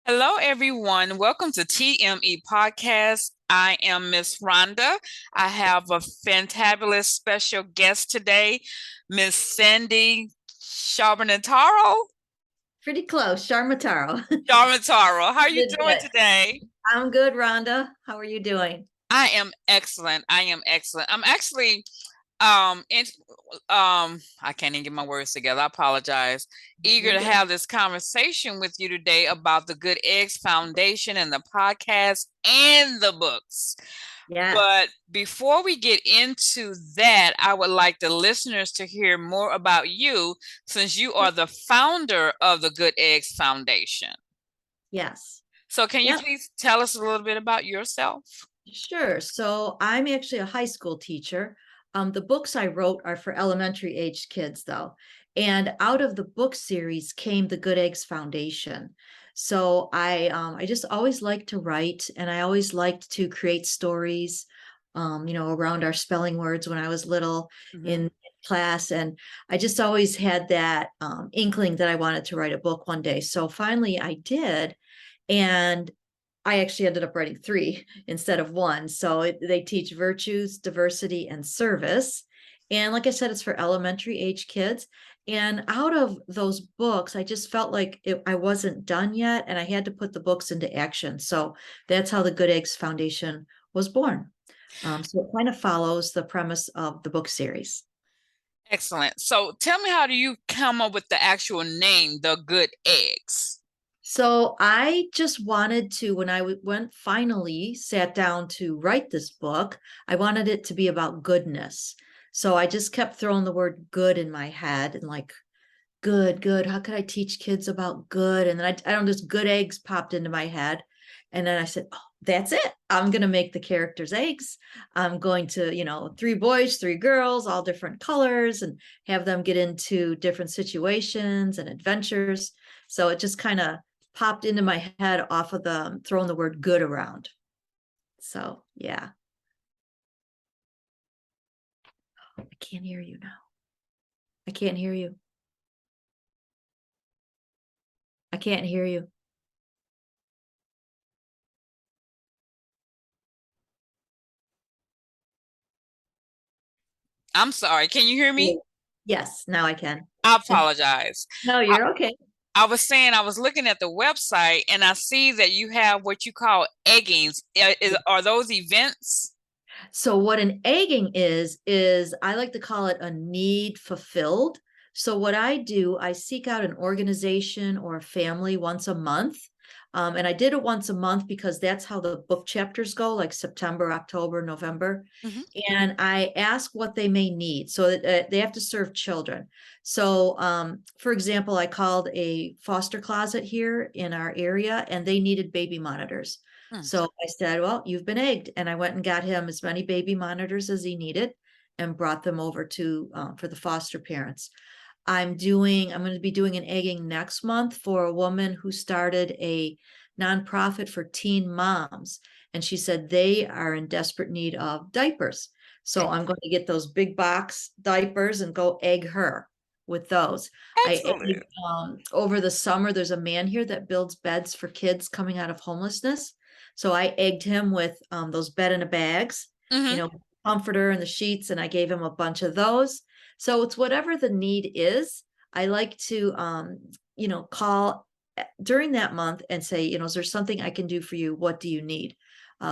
Hello, everyone. Welcome to TME Podcast. I am Miss Rhonda. I have a fantabulous special guest today, Miss Sandy Charbonataro. Pretty close, Charmataro. Charmataro, how are you Did doing good. today? I'm good, Rhonda. How are you doing? I am excellent. I am excellent. I'm actually in, I can't even get my words together. I apologize. Eager You're to good. have this conversation with you today about the Good Eggs Foundation and the podcast and the books. Yes. But before we get into that, I would like the listeners to hear more about you since you are the founder of the Good Eggs Foundation. Yes. So, can you Yep. please tell us a little bit about yourself? Sure. So I'm actually a high school teacher. The books I wrote are for elementary age kids, though. And out of the book series came the Good Eggs Foundation. So I just always liked to write, and I always liked to create stories, around our spelling words when I was little Mhm. in class. And I just always had that inkling that I wanted to write a book one day. So finally I did. And I actually ended up writing three instead of one. So they teach virtues, diversity, and service. And like I said, it's for elementary age kids. And out of those books, I just felt like I wasn't done yet, and I had to put the books into action. So that's how the Good Eggs Foundation was born. So it kind of follows the premise of the book series. Excellent. So, tell me, how do you come up with the actual name, the Good Eggs? So I just wanted to, when went finally sat down to write this book, I wanted it to be about goodness. So I just kept throwing the word good in my head and like, good, good. How could I teach kids about good? And then I don't know, just good eggs popped into my head. And then I said, oh, that's it. I'm going to make the characters eggs. I'm going to, three boys, three girls, all different colors, and have them get into different situations and adventures. So it just kind of popped into my head off of the throwing the word good around. So yeah, I can't hear you now. I can't hear you. I can't hear you. I'm sorry. Can you hear me? Yes, now I can. I apologize. No, I, you're okay. I was saying I was looking at the website and I see that you have what you call eggings. Are those events? So what an egging is I like to call it a need fulfilled. So what I do, I seek out an organization or a family once a month. And I did it once a month because that's how the book chapters go, like September, October, November. Mhm. And I ask what they may need. So that they have to serve children. So, for example, I called a foster closet here in our area, and they needed baby monitors. Mm. So I said, well, you've been egged. And I went and got him as many baby monitors as he needed and brought them over to for the foster parents. I'm going to be doing an egging next month for a woman who started a nonprofit for teen moms. And she said they are in desperate need of diapers. So I'm going to get those big box diapers and go egg her with those. I Excellent. over the summer, there's a man here that builds beds for kids coming out of homelessness. So I egged him with those bed in a bags, you Hmm. know, comforter and the sheets, and I gave him a bunch of those. So it's whatever the need is. I like to, call during that month and say, is there something I can do for you? What do you need?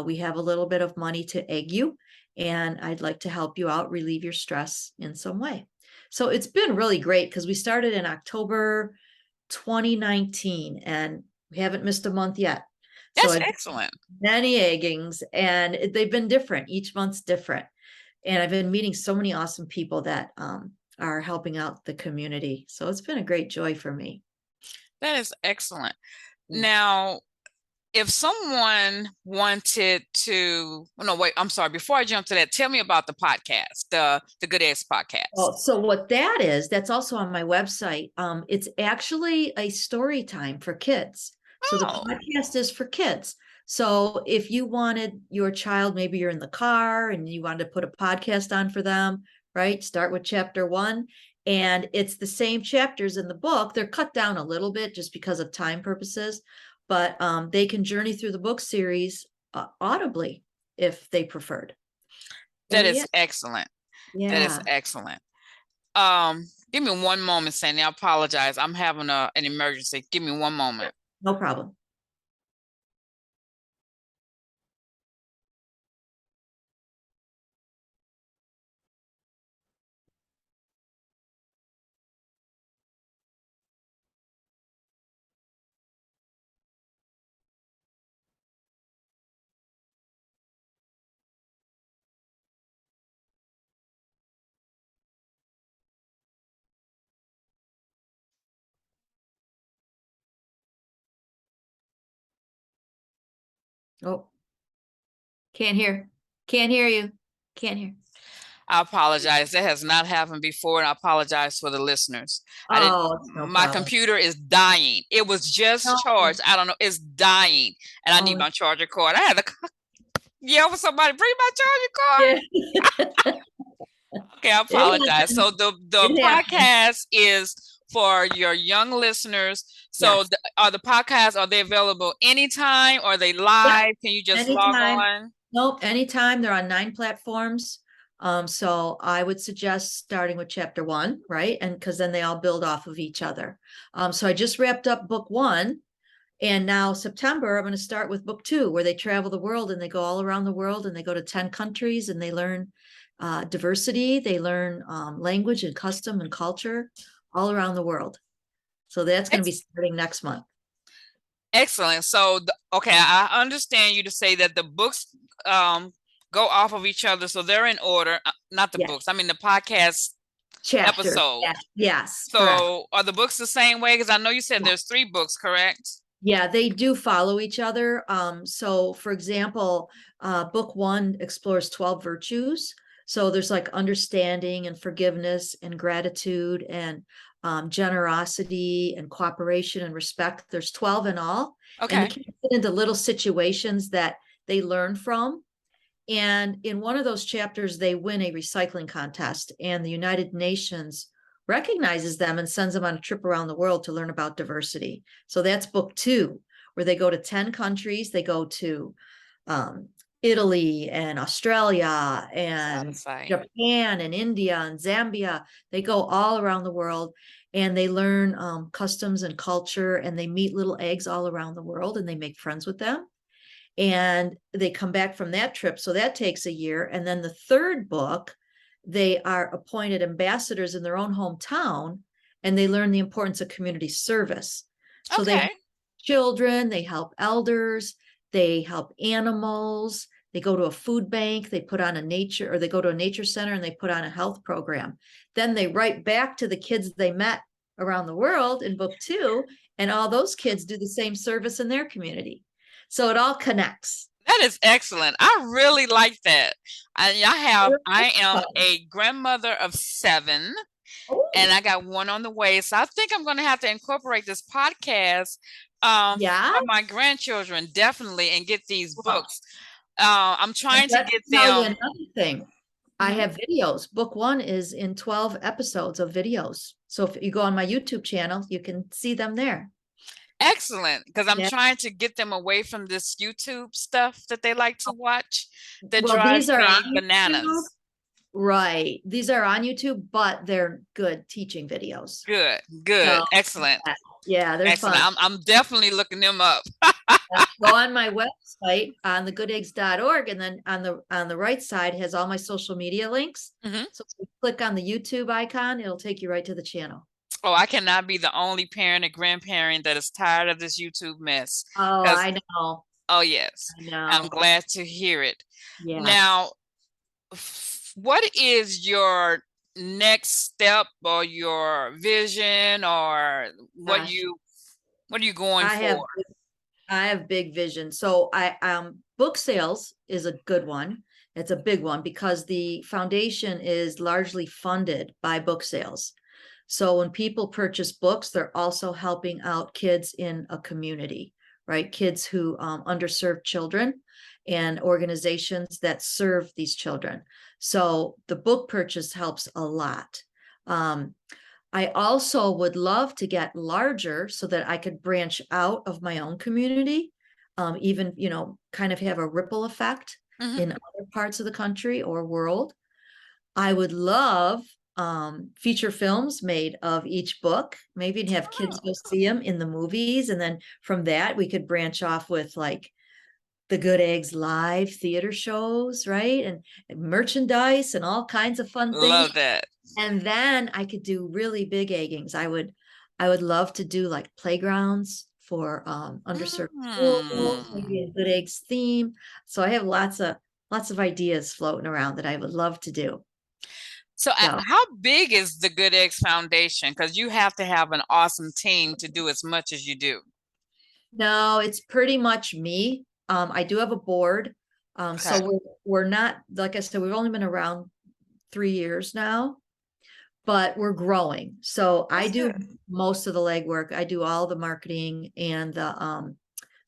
We have a little bit of money to egg you, and I'd like to help you out, relieve your stress in some way. So it's been really great because we started in October 2019 and we haven't missed a month yet. So That's I've excellent. many eggings and they've been different. Each month's different. And I've been meeting so many awesome people that are helping out the community. So it's been a great joy for me. That is excellent. Mm. Now, if someone wanted to, oh, no, wait, I'm sorry. Before I jump to that, tell me about the podcast, the Good Eggs podcast. Well, so what that is, that's also on my website. It's actually a story time for kids. So the Oh. podcast is for kids. So if you wanted your child, maybe you're in the car and you wanted to put a podcast on for them, right? Start with chapter one. And it's the same chapters in the book. They're cut down a little bit just because of time purposes, but they can journey through the book series audibly if they preferred. That Yeah. is excellent. That is Yeah. excellent. Give me one moment, Sandy. I apologize. I'm having an emergency. Give me one moment. No problem. Oh, can't hear. Can't hear you. Can't hear. I apologize. That has not happened before, and I apologize for the listeners. I didn't. Oh, it's no My problem. computer is dying. It was just No. charged. I don't know. It's dying, and I need Oh, my charger cord. I had to yell for somebody, bring my charger cord. yeah. Okay, I It apologize. happens. So the It happens. podcast is for your young listeners. So Yes. are the podcasts, are they available anytime? Are they Yep. live? Can you just log Anytime. on? Nope. Anytime. They're on 9 platforms. So I would suggest starting with chapter 1, right? And because then they all build off of each other. So I just wrapped up book 1. And now September, I'm going to start with book 2, where they travel the world and they go all around the world and they go to 10 countries and they learn diversity. They learn language and custom and culture all around the world. So that's going to be starting next month. Excellent. So, okay, I understand you to say that the books go off of each other, so they're in order. Not the Yes. books. I mean the podcast Chapters. episode. Yes. Correct. So, are the books the same way? Because I know you said there's 3 books, correct? Yeah, they do follow each other. So for example, book 1 explores 12 virtues. So there's like understanding and forgiveness and gratitude and generosity and cooperation and respect. There's 12 in all. And the Okay. kids get into little situations that they learn from. And in one of those chapters, they win a recycling contest, and the United Nations recognizes them and sends them on a trip around the world to learn about diversity. So that's book 2, where they go to 10 countries. They go to Italy and Australia and Japan and India and Zambia. They go all around the world and they learn customs and culture, and they meet little eggs all around the world and they make friends with them. And they come back from that trip. So that takes a year. And then the 3rd book, they are appointed ambassadors in their own hometown and they learn the importance of community service. So they help children, they help elders, they help animals, they go to a food bank, they put on a nature, or they go to a nature center and they put on a health program. Then they write back to the kids they met around the world in book 2, and all those kids do the same service in their community. So it all connects. That is excellent. I really like that. I am a grandmother of 7, and I got one on the way. So I think I'm going to have to incorporate this podcast for my grandchildren, definitely, and get these books. I'm trying to get them. Tell you another thing. I have videos. Book 1 is in 12 episodes of videos. So if you go on my YouTube channel, you can see them there. Excellent, because I'm trying to get them away from this YouTube stuff that they like to watch that drives me bananas. Right. These are on YouTube, but they're good teaching videos. Good. So, excellent. Yeah, they're excellent. fun. I'm definitely looking them up. Go on my website on thegooteggs.org, and then on the right side has all my social media links. So if you click on the YouTube icon, it'll take you right to the channel. Oh, I cannot be the only parent or grandparent that is tired of this YouTube mess. Oh, I know. Oh, yes. I know. I'm glad to hear it. Yes. Now, what is your next step or your vision, or what are you going for? I have big vision. So book sales is a good one. It's a big one because the foundation is largely funded by book sales. So when people purchase books, they're also helping out kids in a community, right? Kids who underserved children and organizations that serve these children. So the book purchase helps a lot. I also would love to get larger so that I could branch out of my own community, even, kind of have a ripple effect Hmm. in other parts of the country or world. I would love feature films made of each book, maybe and have kids go Oh, see them in the movies. And then from that, we could branch off with like the Good Eggs live theater shows, right? And merchandise and all kinds of fun things. love that. And then I could do really big eggings. I would love to do like playgrounds for underserved schools, maybe Mm. a Good Eggs theme. So I have lots of ideas floating around that I would love to do. So, So how big is the Good Eggs Foundation? Because you have to have an awesome team to do as much as you do. no, it's pretty much me. I do have a board. Okay, So we're not, like I said, we've only been around 3 years now, but we're growing. So I that's do good. most of the legwork. I do all the marketing and the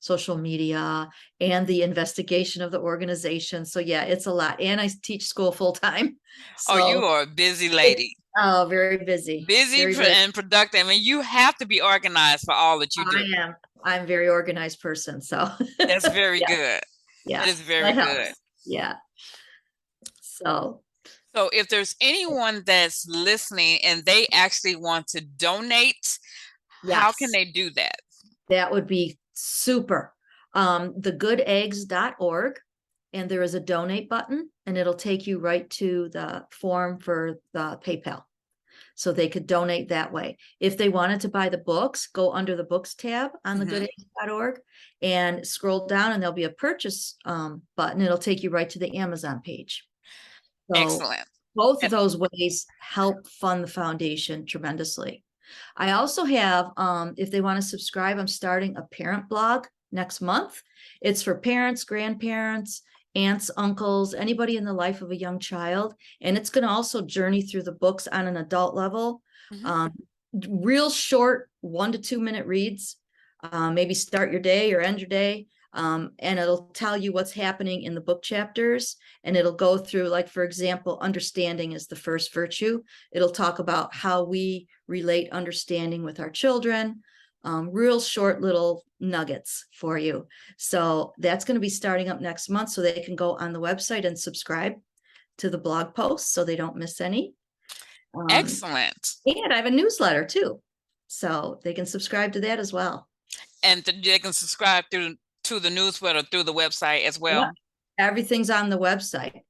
social media and the investigation of the organization. So yeah, it's a lot. And I teach school full time. Oh, you So are a busy it's lady, very busy, busy very busy. and productive. I mean, you have to be organized for all that you I do. am. I'm a very organized person. So That's very yeah, good. That yeah, is very that good. helps. Yeah. So So, if there's anyone that's listening and they actually want to donate, how can yes. they do that? That would be super. Thegooteggs.org, and there is a donate button, and it'll take you right to the form for the PayPal. So they could donate that way. If they wanted to buy the books, go under the books tab on Hmm. thegooteggs.org and scroll down, and there'll be a purchase button. It'll take you right to the Amazon page. So Excellent. both of And those ways help fund the foundation tremendously. I also have, if they want to subscribe, I'm starting a parent blog next month. It's for parents, grandparents, aunts, uncles, anybody in the life of a young child. And it's going to also journey through the books on an adult level. mhm. Um, Real short 1 to 2 minute reads. Maybe start your day or end your day. And it'll tell you what's happening in the book chapters. And it'll go through, like, for example, understanding is the first virtue. It'll talk about how we relate understanding with our children. Real short little nuggets for you. So that's going to be starting up next month. So they can go on the website and subscribe to the blog posts so they don't miss any. Excellent. And I have a newsletter too. So they can subscribe to that as well. And they can subscribe through to the newsletter through the website as Yeah. well. Everything's on the website.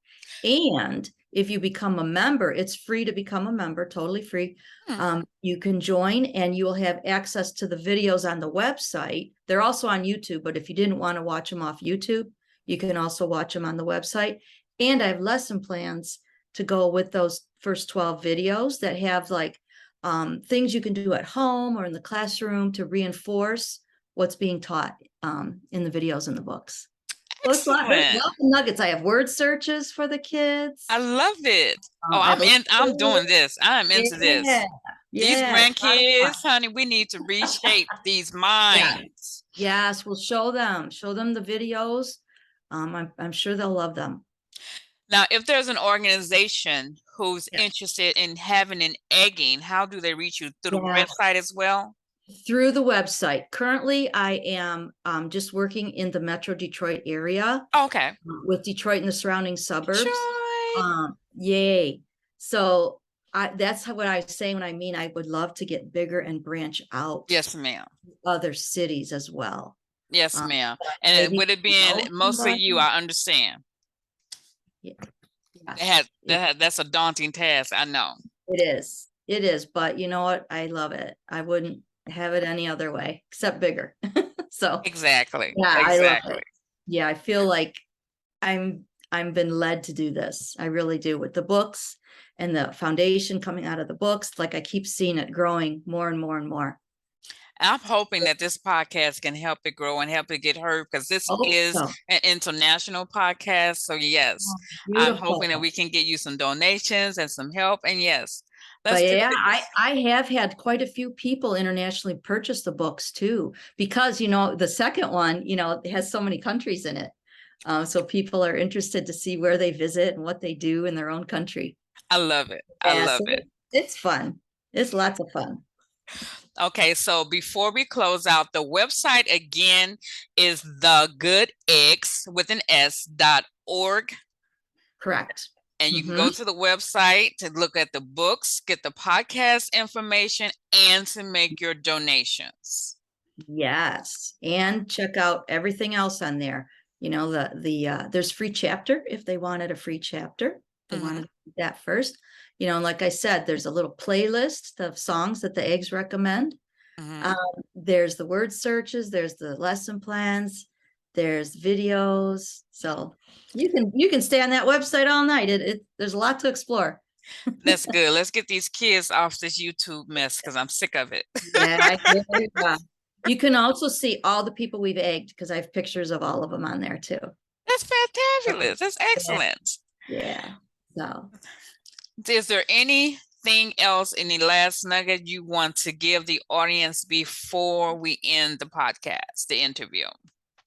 And if you become a member, it's free to become a member, totally free. Hmm. You can join and you will have access to the videos on the website. They're also on YouTube, but if you didn't want to watch them off YouTube, you can also watch them on the website. And I have lesson plans to go with those first 12 videos that have like things you can do at home or in the classroom to reinforce what's being taught in the videos and the books. So it's a lot. There's Excellent. lots of nuggets. I have word searches for the I kids. love it. Oh, I have a I'm doing this. I'm into yeah, this. These yeah, it's a lot of grandkids, fun. honey, we need to reshape these Yeah, minds. yes, we'll show them the videos. I'm sure they'll love them. Now, if there's an organization who's Yeah, interested in having an egging, how do they reach you? Through the yeah. website as well? Through the website. Currently, I am just working in the Metro Detroit area Okay. with Detroit and the surrounding suburbs. Joy. Yay! So that's what I say when I mean I would love to get bigger and branch out Yes, ma'am. other cities as well. Yes, Um, ma'am. but And maybe with it if you being know mostly you, somebody. I understand. Yeah, yes, That's a daunting task. I know. it is. It is. But you know what? I love it. I wouldn't have it any other way except bigger. So Exactly. yeah, I love Exactly. it. Yeah, I feel like I'm been led to do this. I really do, with the books and the foundation coming out of the books. Like I keep seeing it growing more and more and more. I'm hoping that this podcast can help it grow and help it get heard because this Hope is so. an international podcast. So, yes, Oh, I'm hoping that beautiful. we can get you some donations and some help. And yes, let's But do yeah, I, this. I have had quite a few people internationally purchase the books too, because, the second one, it has so many countries in it. So people are interested to see where they visit and what they do in their own country. I love it. I Yeah, love so it. it's fun. It's lots of fun. Okay, so before we close out, the website again is thegoodeggs with an s.org. Correct. And you can Mm-hmm. go to the website to look at the books, get the podcast information, and to make your donations. Yes, and check out everything else on there. You know, there's free chapter if they wanted a free chapter. They Mm-hmm. wanted that first. You know, and like I said, there's a little playlist of songs that the eggs recommend. Mm-hmm. There's the word searches, there's the lesson plans, there's videos. So you can stay on that website all night. There's a lot to explore. That's good. Let's get these kids off this YouTube mess because I'm sick of it. Yeah, yeah. You can also see all the people we've egged because I have pictures of all of them on there too. That's fantabulous. That's Yeah, excellent. yeah. So, Is there anything else, any last nugget you want to give the audience before we end the podcast, the interview?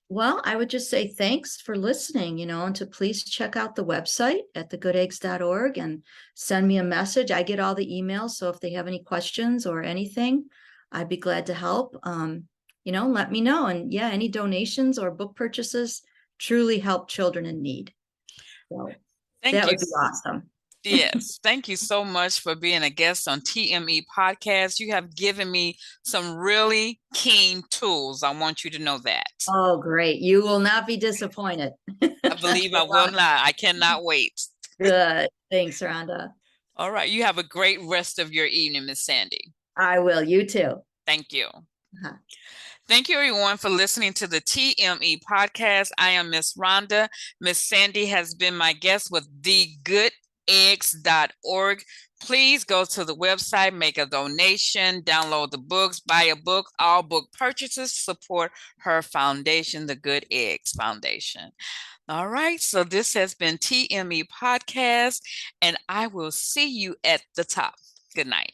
well, I would just say thanks for listening, and to please check out the website at thegoodeggs.org and send me a message. I get all the emails, so if they have any questions or anything, I'd be glad to help. Let me know. And yeah, any donations or book purchases truly help children in need. So Thank that you. would be awesome. Yes, thank you so much for being a guest on TME Podcast. You have given me some really keen tools. I want you to know that. Oh, great. You will not be disappointed. I believe I will not. I cannot wait. Good. Thanks, Rhonda. All right. You have a great rest of your evening, Miss Sandy. I will. You too. Thank you. Uh-huh. Thank you, everyone, for listening to the TME podcast. I am Miss Rhonda. Miss Sandy has been my guest with thegoodeggs.org. Please go to the website, make a donation, download the books, buy a book. All book purchases support her foundation, the Good Eggs Foundation. All right, so this has been TME Podcast, and I will see you at the top. Good night.